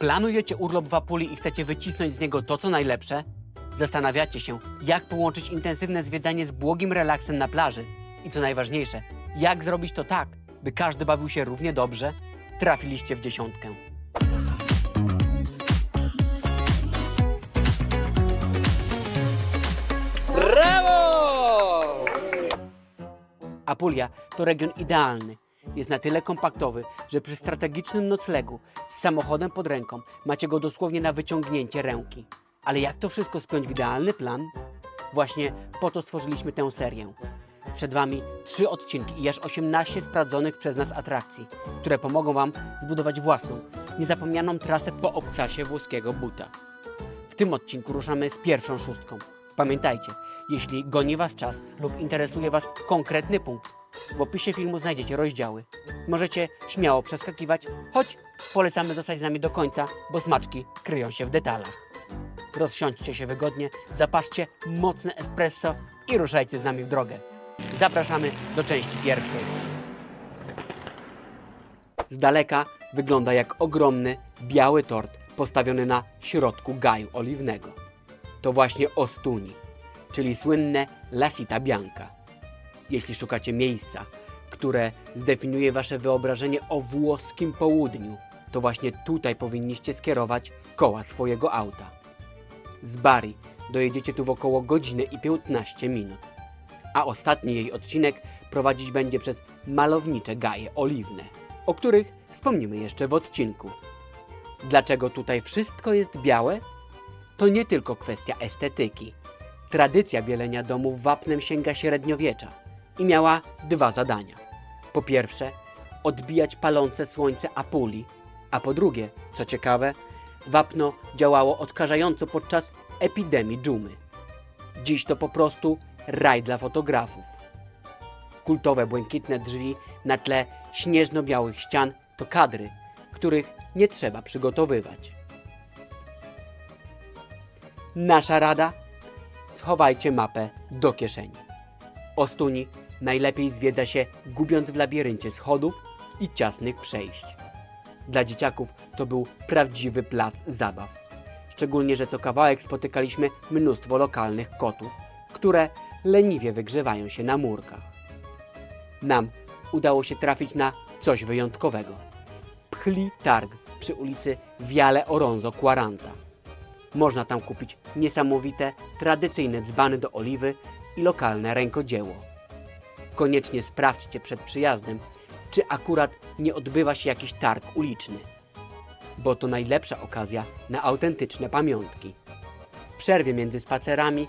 Planujecie urlop w Apulii i chcecie wycisnąć z niego to, co najlepsze? Zastanawiacie się, jak połączyć intensywne zwiedzanie z błogim relaksem na plaży? I co najważniejsze, jak zrobić to tak, by każdy bawił się równie dobrze? Trafiliście w dziesiątkę. Brawo! Apulia to region idealny. Jest na tyle kompaktowy, że przy strategicznym noclegu z samochodem pod ręką macie go dosłownie na wyciągnięcie ręki. Ale jak to wszystko spiąć w idealny plan? Właśnie po to stworzyliśmy tę serię. Przed Wami 3 odcinki i aż 18 sprawdzonych przez nas atrakcji, które pomogą Wam zbudować własną, niezapomnianą trasę po obcasie włoskiego buta. W tym odcinku ruszamy z pierwszą szóstką. Pamiętajcie, jeśli goni Was czas lub interesuje Was konkretny punkt, w opisie filmu znajdziecie rozdziały. Możecie śmiało przeskakiwać, choć polecamy zostać z nami do końca, bo smaczki kryją się w detalach. Rozsiądźcie się wygodnie, zapaszcie mocne espresso i ruszajcie z nami w drogę. Zapraszamy do części pierwszej. Z daleka wygląda jak ogromny, biały tort postawiony na środku gaju oliwnego. To właśnie Ostuni, czyli słynne La Città Bianca. Jeśli szukacie miejsca, które zdefiniuje Wasze wyobrażenie o włoskim południu, to właśnie tutaj powinniście skierować koła swojego auta. Z Bari dojedziecie tu w około godzinę i 15 minut, a ostatni jej odcinek prowadzić będzie przez malownicze gaje oliwne, o których wspomnimy jeszcze w odcinku. Dlaczego tutaj wszystko jest białe? To nie tylko kwestia estetyki. Tradycja bielenia domów wapnem sięga średniowiecza i miała 2 zadania. Po pierwsze, odbijać palące słońce Apulii, a po drugie, co ciekawe, wapno działało odkażająco podczas epidemii dżumy. Dziś to po prostu raj dla fotografów. Kultowe błękitne drzwi na tle śnieżno-białych ścian to kadry, których nie trzeba przygotowywać. Nasza rada? Schowajcie mapę do kieszeni. Ostuni najlepiej zwiedza się gubiąc w labiryncie schodów i ciasnych przejść. Dla dzieciaków to był prawdziwy plac zabaw. Szczególnie, że co kawałek spotykaliśmy mnóstwo lokalnych kotów, które leniwie wygrzewają się na murkach. Nam udało się trafić na coś wyjątkowego. Pchli Targ przy ulicy Viale Oronzo 40. Można tam kupić niesamowite, tradycyjne dzbany do oliwy i lokalne rękodzieło. Koniecznie sprawdźcie przed przyjazdem, czy akurat nie odbywa się jakiś targ uliczny, bo to najlepsza okazja na autentyczne pamiątki. W przerwie między spacerami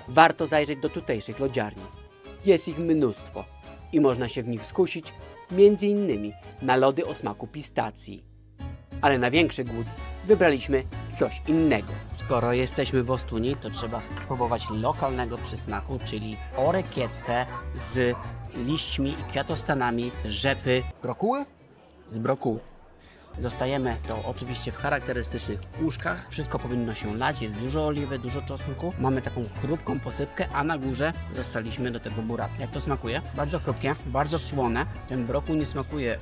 warto zajrzeć do tutejszych lodziarni. Jest ich mnóstwo i można się w nich skusić, między innymi na lody o smaku pistacji. Ale na większy głód wybraliśmy coś innego. Skoro jesteśmy w Ostuni, to trzeba spróbować lokalnego przysmaku, czyli orecchiette z liśćmi i kwiatostanami rzepy brokuły? Z brokuły. Dostajemy to oczywiście w charakterystycznych łóżkach. Wszystko powinno się lać, jest dużo oliwy, dużo czosnku. Mamy taką chrupką posypkę, a na górze dostaliśmy do tego buraty. Jak to smakuje? Bardzo chrupkie, bardzo słone. Ten brokuł nie smakuje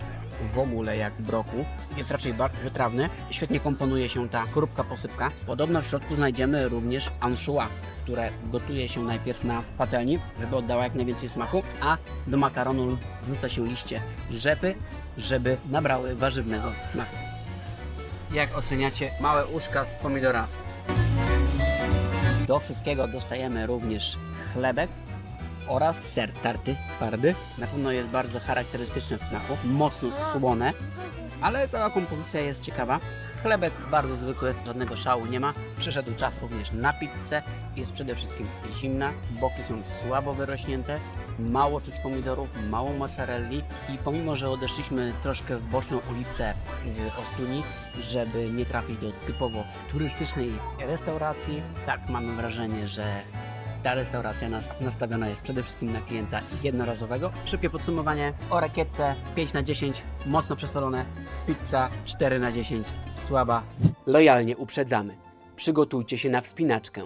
w ogóle jak brokuł. Jest raczej bardzo wytrawny. Świetnie komponuje się ta chrupka posypka. Podobno w środku znajdziemy również anchois, które gotuje się najpierw na patelni, żeby oddała jak najwięcej smaku, a do makaronu wrzuca się liście rzepy, żeby nabrały warzywnego smaku. Jak oceniacie małe uszka z pomidora? Do wszystkiego dostajemy również chlebek oraz ser tarty twardy. Na pewno jest bardzo charakterystyczny w smaku, mocno słone, ale cała kompozycja jest ciekawa. Chlebek bardzo zwykły, żadnego szału nie ma. Przyszedł czas również na pizzę. Jest przede wszystkim zimna, boki są słabo wyrośnięte, mało czuć pomidorów, mało mozzarelli i pomimo, że odeszliśmy troszkę w boczną ulicę w Ostuni, żeby nie trafić do typowo turystycznej restauracji, tak mamy wrażenie, że ta restauracja nastawiona jest przede wszystkim na klienta jednorazowego. Szybkie podsumowanie. Orecchiette 5/10, mocno przesolone. Pizza 4/10, słaba. Lojalnie uprzedzamy. Przygotujcie się na wspinaczkę.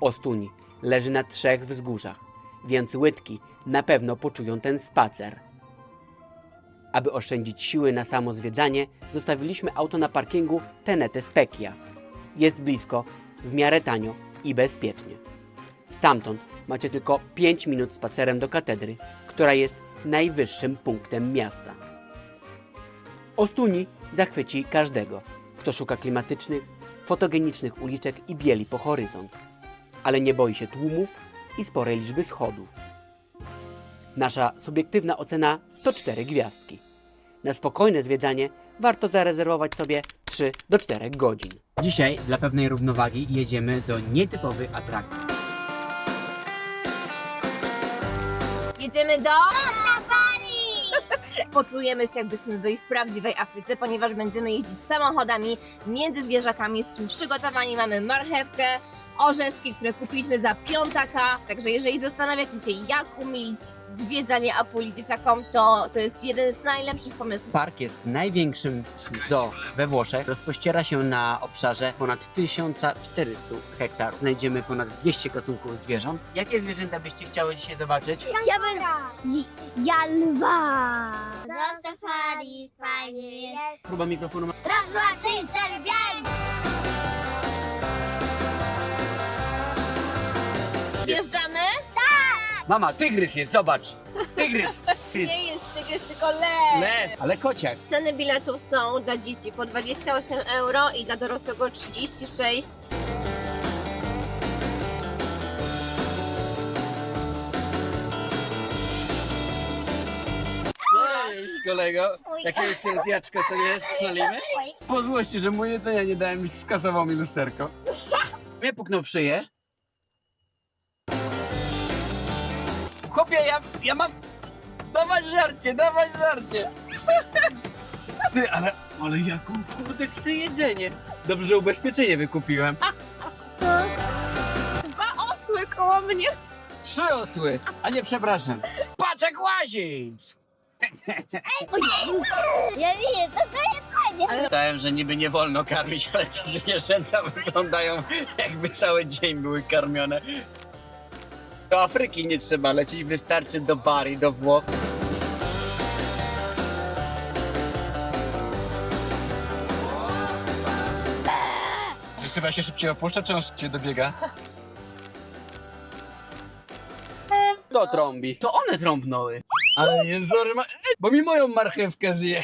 Ostuni leży na 3 wzgórzach, więc łydki na pewno poczują ten spacer. Aby oszczędzić siły na samo zwiedzanie, zostawiliśmy auto na parkingu Tenete Specchia. Jest blisko, w miarę tanio i bezpiecznie. Stamtąd macie tylko 5 minut spacerem do katedry, która jest najwyższym punktem miasta. Ostuni zachwyci każdego, kto szuka klimatycznych, fotogenicznych uliczek i bieli po horyzont, ale nie boi się tłumów i sporej liczby schodów. Nasza subiektywna ocena to 4 gwiazdki. Na spokojne zwiedzanie warto zarezerwować sobie 3 do 4 godzin. Dzisiaj dla pewnej równowagi jedziemy do nietypowej atrakcji. Jedziemy do safari! Poczujemy się, jakbyśmy byli w prawdziwej Afryce, ponieważ będziemy jeździć samochodami między zwierzakami. Jesteśmy przygotowani, mamy marchewkę, orzeszki, które kupiliśmy za piątaka. Także jeżeli zastanawiacie się, jak umilić zwiedzanie Apulii dzieciakom, to jest jeden z najlepszych pomysłów. Park jest największym zoo we Włoszech. Rozpościera się na obszarze ponad 1400 hektarów. Znajdziemy ponad 200 gatunków zwierząt. Jakie zwierzęta byście chciały dzisiaj zobaczyć? Ja lwa! Za safari fajnie jest. Próba mikrofonu. Raz, dwa, trzy, cztery, pięć! Wjeżdżamy? Mama, tygrys jest, zobacz! Tygrys! Nie jest tygrys, tylko lew! Lew, ale kociak. Ceny biletów są dla dzieci po 28 euro i dla dorosłego 36. Cześć, kolego. Jakiegoś selfiaczka sobie strzelimy? Po złości, że mu jedzenia nie dałem, mi skasował mi lusterko. Mnie puknął w szyję. Chłopie, ja mam... Dawać żarcie! Ty, ale jaką kurde chcę jedzenie. Dobrze ubezpieczenie wykupiłem. 2 osły koło mnie! 3 osły, a nie przepraszam. Patrz jak łazi! Ja nie, to jest fajnie. Myślałem, że niby nie wolno karmić, ale te zwierzęta wyglądają jakby cały dzień były karmione. Do Afryki nie trzeba lecieć, wystarczy do Bari, do Włoch. Czy chyba się szybciej opuszcza, czy on szybciej dobiega? To trąbi. To one trąbnęły. Ale nie sorry, bo mi moją marchewkę zje.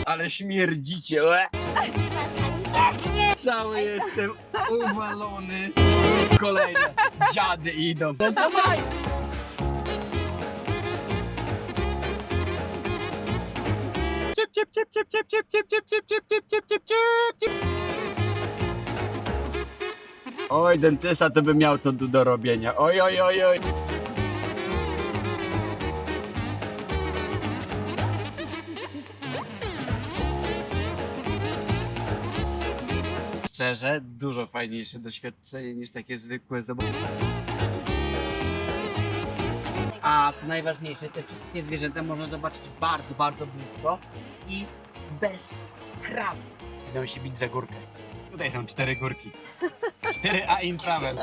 Ale śmierdzicie, łe. Cały jestem uwalony. Kolejne dziady idą. No dawaj! Cip, cip, cip, cip, cip, cip, cip, cip, cip, cip, cip, cip, cip, cip. Oj, dentysta to by miał co tu do robienia. Oj, oj, oj, oj. Szczerze, dużo fajniejsze doświadczenie niż takie zwykłe zobaczenie. A co najważniejsze, te wszystkie zwierzęta można zobaczyć bardzo, bardzo blisko i bez krat. Idą się bić za górkę. Tutaj są 4 górki. 4A in travel.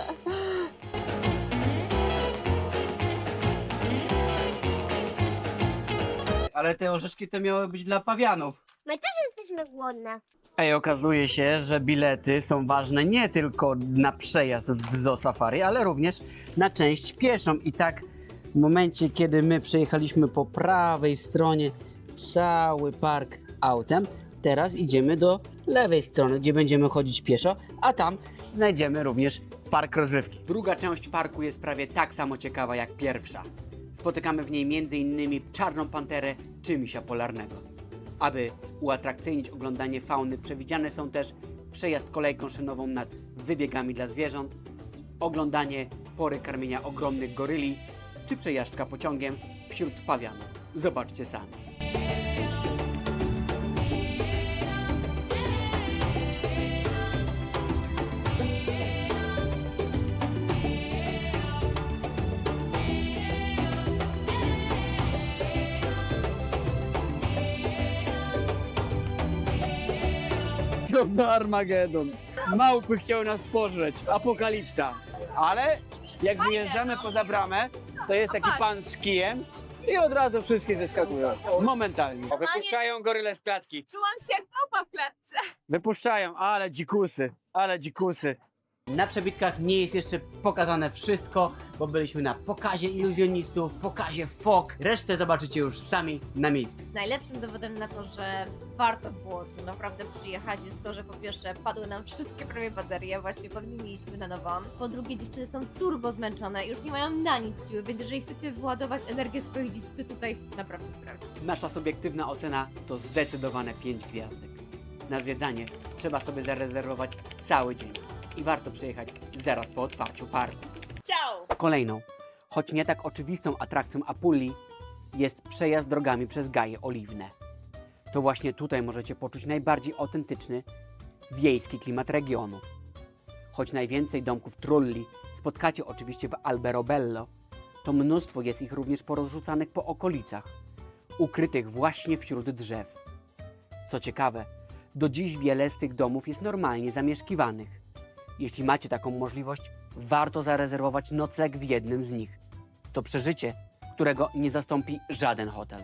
Ale te orzeszki to miały być dla pawianów. My też jesteśmy głodne. Ej, okazuje się, że bilety są ważne nie tylko na przejazd w Zoo Safari, ale również na część pieszą. I tak w momencie, kiedy my przejechaliśmy po prawej stronie cały park autem, teraz idziemy do lewej strony, gdzie będziemy chodzić pieszo, a tam znajdziemy również park rozrywki. Druga część parku jest prawie tak samo ciekawa jak pierwsza. Spotykamy w niej m.in. czarną panterę czy misia polarnego. Aby uatrakcyjnić oglądanie fauny, przewidziane są też przejazd kolejką szynową nad wybiegami dla zwierząt, oglądanie pory karmienia ogromnych goryli, czy przejażdżka pociągiem wśród pawianów. Zobaczcie sami. To Armagedon. Małpy chciały nas pożreć. Apokalipsa. Ale jak wyjeżdżamy poza bramę, to jest taki pan z kijem I od razu wszystkie zeskakują. Momentalnie. Wypuszczają goryle z klatki. Czułam się jak małpa w klatce. Wypuszczają, ale dzikusy, ale dzikusy. Na przebitkach nie jest jeszcze pokazane wszystko, bo byliśmy na pokazie iluzjonistów, pokazie fok. Resztę zobaczycie już sami na miejscu. Najlepszym dowodem na to, że warto było tu naprawdę przyjechać, jest to, że po pierwsze padły nam wszystkie prawie baterie, właśnie podmieniliśmy na nową. Po drugie, dziewczyny są turbo zmęczone i już nie mają na nic siły, więc jeżeli chcecie wyładować energię swoich dzieci, to tutaj się to naprawdę sprawdzi. Nasza subiektywna ocena to zdecydowane 5 gwiazdek. Na zwiedzanie trzeba sobie zarezerwować cały dzień i warto przyjechać zaraz po otwarciu parku. Ciao! Kolejną, choć nie tak oczywistą atrakcją Apulii jest przejazd drogami przez Gaje Oliwne. To właśnie tutaj możecie poczuć najbardziej autentyczny, wiejski klimat regionu. Choć najwięcej domków trulli spotkacie oczywiście w Alberobello, to mnóstwo jest ich również porozrzucanych po okolicach, ukrytych właśnie wśród drzew. Co ciekawe, do dziś wiele z tych domów jest normalnie zamieszkiwanych. Jeśli macie taką możliwość, warto zarezerwować nocleg w jednym z nich. To przeżycie, którego nie zastąpi żaden hotel.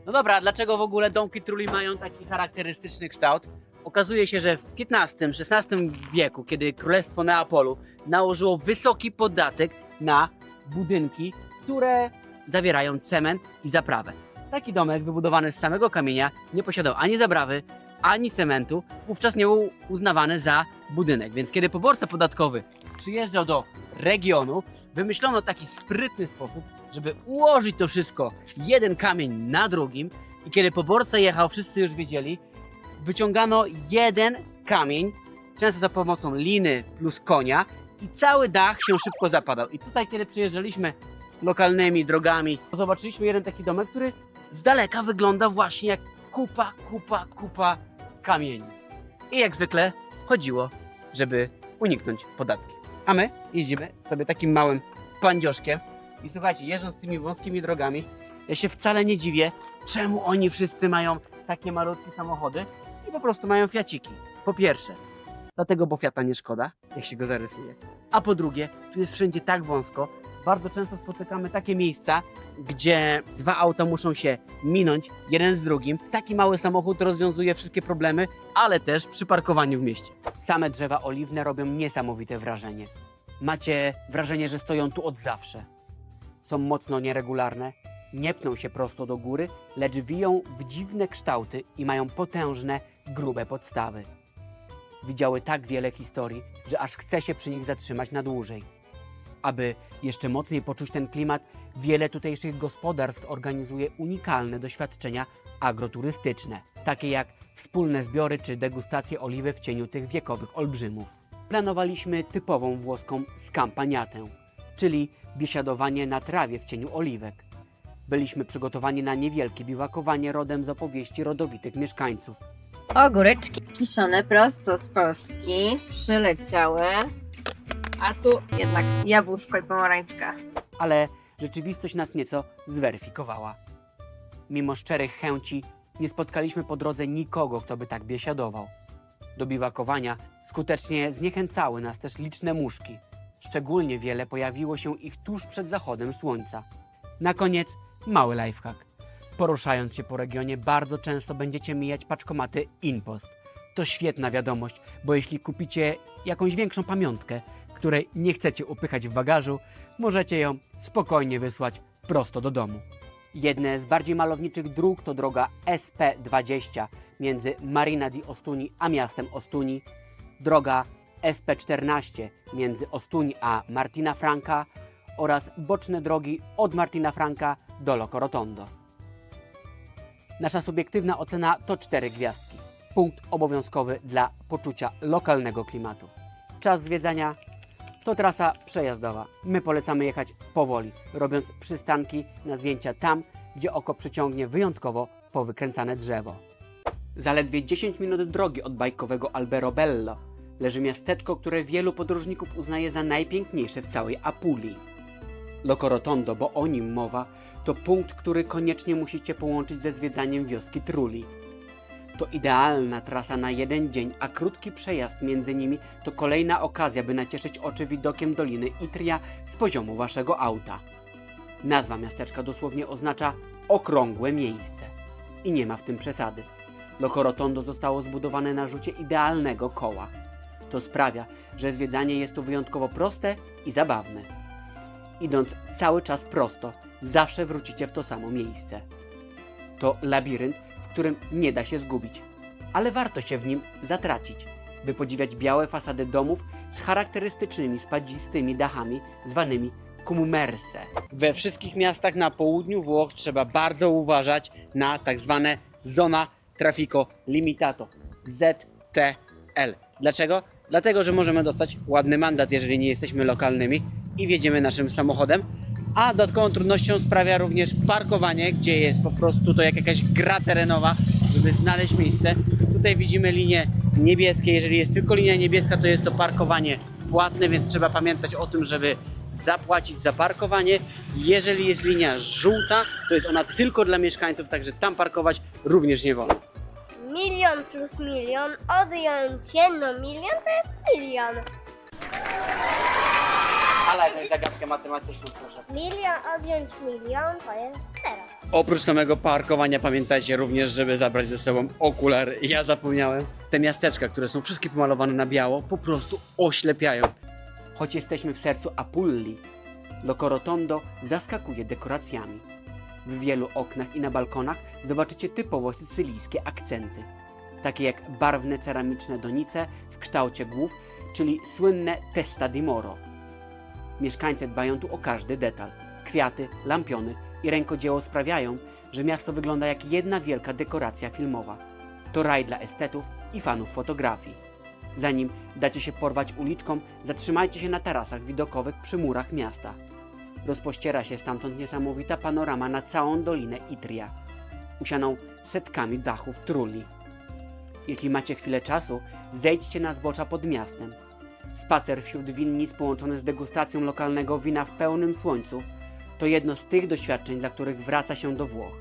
No dobra, a dlaczego w ogóle domki trulli mają taki charakterystyczny kształt? Okazuje się, że w XV-XVI wieku, kiedy Królestwo Neapolu nałożyło wysoki podatek na budynki, które zawierają cement i zaprawę. Taki domek wybudowany z samego kamienia nie posiadał ani zaprawy, ani cementu, wówczas nie był uznawany za budynek. Więc kiedy poborca podatkowy przyjeżdżał do regionu, wymyślono taki sprytny sposób, żeby ułożyć to wszystko jeden kamień na drugim i kiedy poborca jechał, wszyscy już wiedzieli, wyciągano jeden kamień, często za pomocą liny plus konia i cały dach się szybko zapadał. I tutaj, kiedy przyjeżdżaliśmy lokalnymi drogami, zobaczyliśmy jeden taki domek, który z daleka wygląda właśnie jak kupa kamieni. I jak zwykle chodziło, żeby uniknąć podatki. A my jeździmy sobie takim małym pandzioszkiem i słuchajcie, jeżdżąc tymi wąskimi drogami, ja się wcale nie dziwię, czemu oni wszyscy mają takie malutkie samochody i po prostu mają fiaciki. Po pierwsze, dlatego, bo Fiata nie szkoda, jak się go zarysuje. A po drugie, tu jest wszędzie tak wąsko, bardzo często spotykamy takie miejsca, gdzie dwa auta muszą się minąć jeden z drugim. Taki mały samochód rozwiązuje wszystkie problemy, ale też przy parkowaniu w mieście. Same drzewa oliwne robią niesamowite wrażenie. Macie wrażenie, że stoją tu od zawsze. Są mocno nieregularne, nie pną się prosto do góry, lecz wiją w dziwne kształty i mają potężne, grube podstawy. Widziały tak wiele historii, że aż chce się przy nich zatrzymać na dłużej. Aby jeszcze mocniej poczuć ten klimat, wiele tutejszych gospodarstw organizuje unikalne doświadczenia agroturystyczne, takie jak wspólne zbiory czy degustacje oliwy w cieniu tych wiekowych olbrzymów. Planowaliśmy typową włoską scampagnatę, czyli biesiadowanie na trawie w cieniu oliwek. Byliśmy przygotowani na niewielkie biwakowanie rodem z opowieści rodowitych mieszkańców. Ogóreczki kiszone prosto z Polski przyleciały, a tu jednak jabłuszko i pomarańczka. Ale rzeczywistość nas nieco zweryfikowała. Mimo szczerych chęci nie spotkaliśmy po drodze nikogo, kto by tak biesiadował. Do biwakowania skutecznie zniechęcały nas też liczne muszki. Szczególnie wiele pojawiło się ich tuż przed zachodem słońca. Na koniec mały lifehack. Poruszając się po regionie bardzo często będziecie mijać paczkomaty InPost. To świetna wiadomość, bo jeśli kupicie jakąś większą pamiątkę, której nie chcecie upychać w bagażu, możecie ją spokojnie wysłać prosto do domu. Jedne z bardziej malowniczych dróg to droga SP20 między Marina di Ostuni a miastem Ostuni, droga SP14 między Ostuni a Martina Franca oraz boczne drogi od Martina Franca do Locorotondo. Nasza subiektywna ocena to 4 gwiazdki. Punkt obowiązkowy dla poczucia lokalnego klimatu. Czas zwiedzania to trasa przejazdowa. My polecamy jechać powoli, robiąc przystanki na zdjęcia tam, gdzie oko przyciągnie wyjątkowo powykręcane drzewo. Zaledwie 10 minut drogi od bajkowego Alberobello leży miasteczko, które wielu podróżników uznaje za najpiękniejsze w całej Apulii. Locorotondo, bo o nim mowa, to punkt, który koniecznie musicie połączyć ze zwiedzaniem wioski Trulli. To idealna trasa na jeden dzień, a krótki przejazd między nimi to kolejna okazja, by nacieszyć oczy widokiem Doliny Itria z poziomu waszego auta. Nazwa miasteczka dosłownie oznacza okrągłe miejsce. I nie ma w tym przesady. Loco Rotondo zostało zbudowane na rzucie idealnego koła. To sprawia, że zwiedzanie jest tu wyjątkowo proste i zabawne. Idąc cały czas prosto, zawsze wrócicie w to samo miejsce. To labirynt, w którym nie da się zgubić, ale warto się w nim zatracić, by podziwiać białe fasady domów z charakterystycznymi spadzistymi dachami zwanymi cumumerse. We wszystkich miastach na południu Włoch trzeba bardzo uważać na tak zwane zona traffico limitato, ZTL. Dlaczego? Dlatego, że możemy dostać ładny mandat, jeżeli nie jesteśmy lokalnymi i wjedziemy naszym samochodem, a dodatkową trudnością sprawia również parkowanie, gdzie jest po prostu to jak jakaś gra terenowa, żeby znaleźć miejsce. Tutaj widzimy linię niebieskie, jeżeli jest tylko linia niebieska, to jest to parkowanie płatne, więc trzeba pamiętać o tym, żeby zapłacić za parkowanie. Jeżeli jest linia żółta, to jest ona tylko dla mieszkańców, także tam parkować również nie wolno. 1 plus 1 odjąć 1 milion to jest 1 000 000. Ale jakąś zagadkę matematyczną proszę. 1 000 000 odjąć 1 000 000 to jest 0. Oprócz samego parkowania pamiętajcie również, żeby zabrać ze sobą okulary. Ja zapomniałem. Te miasteczka, które są wszystkie pomalowane na biało, po prostu oślepiają. Choć jesteśmy w sercu Apulli, Loco Rotondo zaskakuje dekoracjami. W wielu oknach i na balkonach zobaczycie typowo sycylijskie akcenty, takie jak barwne ceramiczne donice w kształcie głów, czyli słynne testa di moro. Mieszkańcy dbają tu o każdy detal. Kwiaty, lampiony i rękodzieło sprawiają, że miasto wygląda jak jedna wielka dekoracja filmowa. To raj dla estetów i fanów fotografii. Zanim dacie się porwać uliczką, zatrzymajcie się na tarasach widokowych przy murach miasta. Rozpościera się stamtąd niesamowita panorama na całą Dolinę Itria, usianą setkami dachów trulli. Jeśli macie chwilę czasu, zejdźcie na zbocza pod miastem. Spacer wśród winnic połączony z degustacją lokalnego wina w pełnym słońcu to jedno z tych doświadczeń, dla których wraca się do Włoch.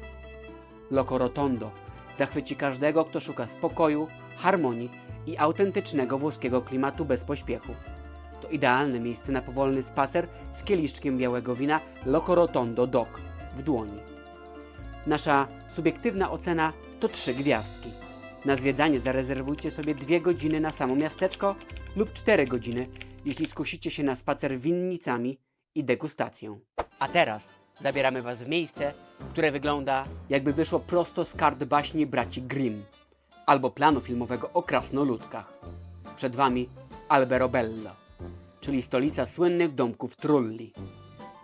Loco Rotondo zachwyci każdego, kto szuka spokoju, harmonii i autentycznego włoskiego klimatu bez pośpiechu. To idealne miejsce na powolny spacer z kieliszczkiem białego wina Loco Rotondo DOC w dłoni. Nasza subiektywna ocena to 3 gwiazdki. Na zwiedzanie zarezerwujcie sobie 2 godziny na samo miasteczko lub 4 godziny, jeśli skusicie się na spacer winnicami i degustację. A teraz zabieramy Was w miejsce, które wygląda, jakby wyszło prosto z kart baśni braci Grimm albo planu filmowego o krasnoludkach. Przed Wami Alberobello, czyli stolica słynnych domków trulli.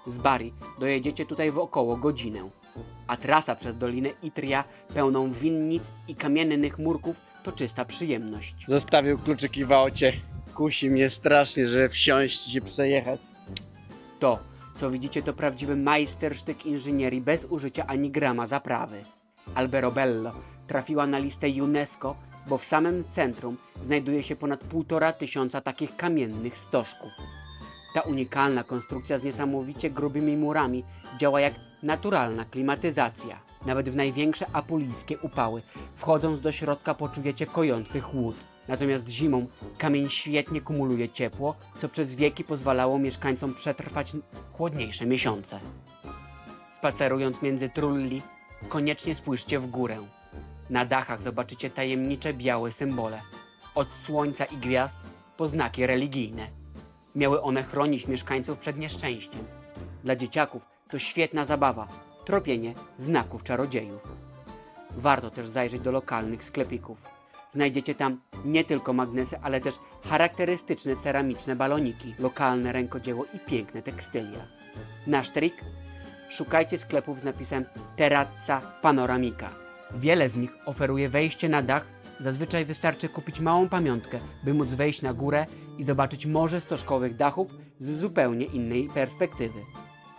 Z Bari dojedziecie tutaj w około godzinę, a trasa przez Dolinę Itria pełną winnic i kamiennych murków to czysta przyjemność. Zostawił kluczyki w aucie. Kusi mnie strasznie, żeby wsiąść i się przejechać. To, co widzicie, to prawdziwy majstersztyk inżynierii bez użycia ani grama zaprawy. Alberobello trafiła na listę UNESCO, bo w samym centrum znajduje się ponad 1500 takich kamiennych stożków. Ta unikalna konstrukcja z niesamowicie grubymi murami działa jak naturalna klimatyzacja. Nawet w największe apulijskie upały, wchodząc do środka, poczujecie kojący chłód. Natomiast zimą kamień świetnie kumuluje ciepło, co przez wieki pozwalało mieszkańcom przetrwać chłodniejsze miesiące. Spacerując między trulli, koniecznie spójrzcie w górę. Na dachach zobaczycie tajemnicze białe symbole. Od słońca i gwiazd po znaki religijne. Miały one chronić mieszkańców przed nieszczęściem. Dla dzieciaków to świetna zabawa, tropienie znaków czarodziejów. Warto też zajrzeć do lokalnych sklepików. Znajdziecie tam nie tylko magnesy, ale też charakterystyczne ceramiczne baloniki, lokalne rękodzieło i piękne tekstylia. Nasz trik? Szukajcie sklepów z napisem Terrazza Panoramica. Wiele z nich oferuje wejście na dach. Zazwyczaj wystarczy kupić małą pamiątkę, by móc wejść na górę i zobaczyć morze stożkowych dachów z zupełnie innej perspektywy.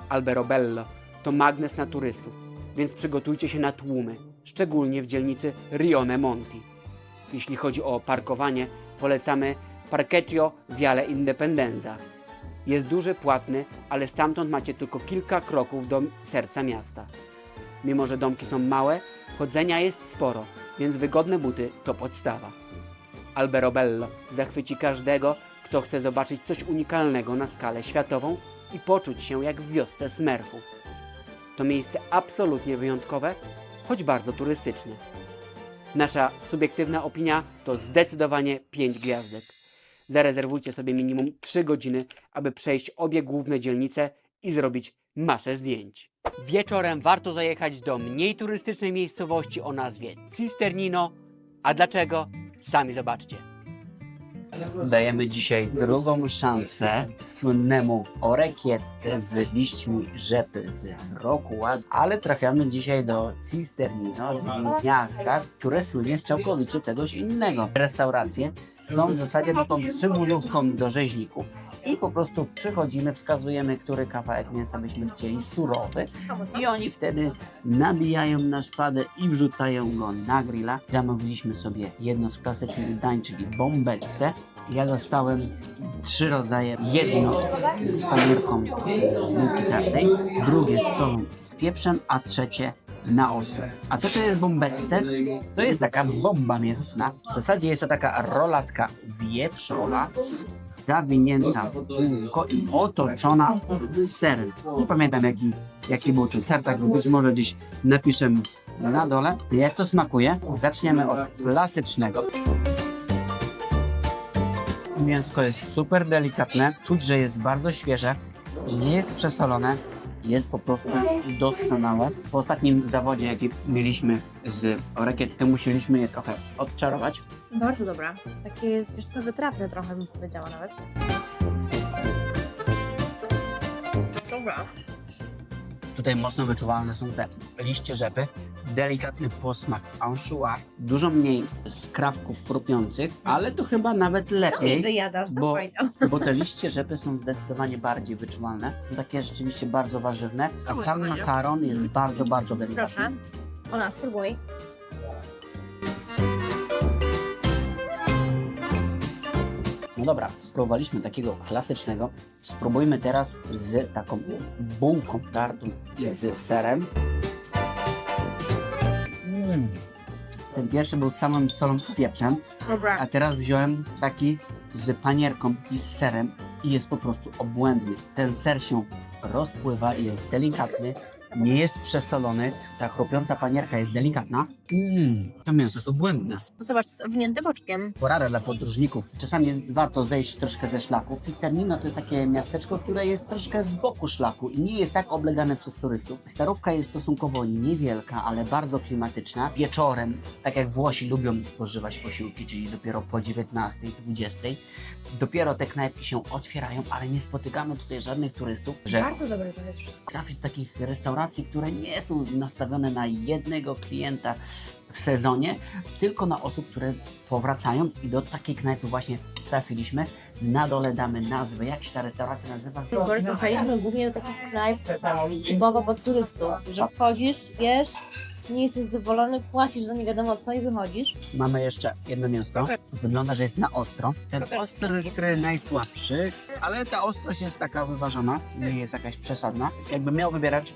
Alberobello to magnes na turystów, więc przygotujcie się na tłumy, szczególnie w dzielnicy Rione Monti. Jeśli chodzi o parkowanie, polecamy Parcheggio Viale Indipendenza. Jest duży, płatny, ale stamtąd macie tylko kilka kroków do serca miasta. Mimo że domki są małe, chodzenia jest sporo, więc wygodne buty to podstawa. Alberobello zachwyci każdego, kto chce zobaczyć coś unikalnego na skalę światową i poczuć się jak w wiosce Smurfów. To miejsce absolutnie wyjątkowe, choć bardzo turystyczne. Nasza subiektywna opinia to zdecydowanie 5 gwiazdek. Zarezerwujcie sobie minimum 3 godziny, aby przejść obie główne dzielnice i zrobić masę zdjęć. Wieczorem warto zajechać do mniej turystycznej miejscowości o nazwie Cisternino. A dlaczego? Sami zobaczcie. Dajemy dzisiaj drugą szansę słynnemu Orecchiette z liśćmi rzepy z Rocua, ale trafiamy dzisiaj do Cisternino, miasta, które słynie z całkowicie czegoś innego. Restauracje są w zasadzie taką przybudówką do rzeźników i po prostu przychodzimy, wskazujemy, który kawałek mięsa byśmy chcieli surowy i oni wtedy nabijają na szpadę i wrzucają go na grilla. Zamówiliśmy sobie jedno z klasycznych dań, czyli bombette. Ja dostałem 3 rodzaje. Jedno z panierką z bułki tartej, drugie z solą i z pieprzem, a trzecie na ostro. A co to jest bombette? To jest taka bomba mięsna. W zasadzie jest to taka rolatka wieprzowa, zawinięta w kółko i otoczona serem. Nie pamiętam jaki był to ser, tak być może gdzieś napiszę na dole. Jak to smakuje? Zaczniemy od klasycznego. Mięsko jest super delikatne, czuć, że jest bardzo świeże, nie jest przesolone, jest po prostu doskonałe. Po ostatnim zawodzie, jaki mieliśmy z Orecchiette, musieliśmy je trochę odczarować. Bardzo dobra. Takie jest, wiesz co, wytrawne trochę bym powiedziała nawet. Dobra. Tutaj mocno wyczuwalne są te liście rzepy, delikatny posmak anchois, dużo mniej skrawków krupiących, ale to chyba nawet Co mi lepiej, wyjadasz? bo, Dawaj tam. bo te liście rzepy są zdecydowanie bardziej wyczuwalne. Są takie rzeczywiście bardzo warzywne, a sam makaron jest bardzo, bardzo delikatny. Proszę. Ona, spróbuj. No dobra, spróbowaliśmy takiego klasycznego. Spróbujmy teraz z taką bułką tartu z serem. Ten pierwszy był z samym solą i pieprzem, Dobra. a teraz wziąłem taki z panierką i z serem i jest po prostu obłędny. Ten ser się rozpływa i jest delikatny, nie jest przesolony, ta chrupiąca panierka jest delikatna. To mięso jest obłędne. Zobacz, to jest owinięte boczkiem. Porada dla podróżników. Czasami warto zejść troszkę ze szlaków. Cisternino to jest takie miasteczko, które jest troszkę z boku szlaku i nie jest tak oblegane przez turystów. Starówka jest stosunkowo niewielka, ale bardzo klimatyczna. Wieczorem, tak jak Włosi lubią spożywać posiłki, czyli dopiero po 19-20, dopiero te knajpki się otwierają, ale nie spotykamy tutaj żadnych turystów, że Bardzo dobre to jest wszystko. trafić do takich restauracji, które nie są nastawione na jednego klienta w sezonie, tylko na osób, które powracają i do takiej knajpy właśnie trafiliśmy. Na dole damy nazwę, jak się ta restauracja nazywa. Trafiliśmy głównie do takich knajp typowo pod turystów, że wchodzisz, jesz, nie jesteś zadowolony, płacisz za nie wiadomo co i wychodzisz. Mamy jeszcze jedno mięsko. Wygląda, że jest na ostro. Ten ostry jest trochę najsłabszy, ale ta ostrość jest taka wyważona, nie jest jakaś przesadna. Jakbym miał wybierać,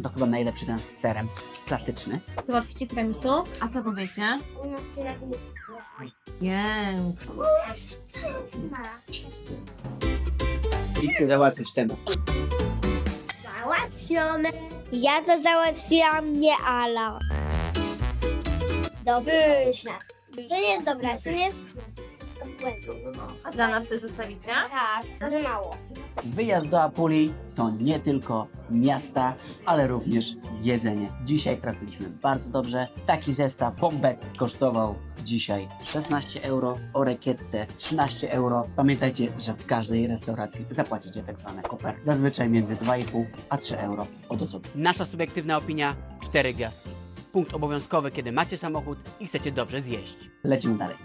to chyba najlepszy ten z serem, klasyczny. Załatwicie tiramisu, a co powiecie? Jęk. I chcę załatwić ten. Załatwione. Ja to załatwiłam, nie Ala. Dobry. To nie jest dobre, to nie jest A dla nas coś zostawicie? tak, może mało. Wyjazd do Apulii to nie tylko miasta, ale również jedzenie. Dzisiaj trafiliśmy bardzo dobrze. Taki zestaw bombet kosztował dzisiaj 16 euro, Orecchiette 13 euro. Pamiętajcie, że w każdej restauracji zapłacicie tak zwane koperty. Zazwyczaj między 2,5 a 3 euro od osoby. Nasza subiektywna opinia 4 gwiazdki. Punkt obowiązkowy, kiedy macie samochód i chcecie dobrze zjeść. Lecimy dalej.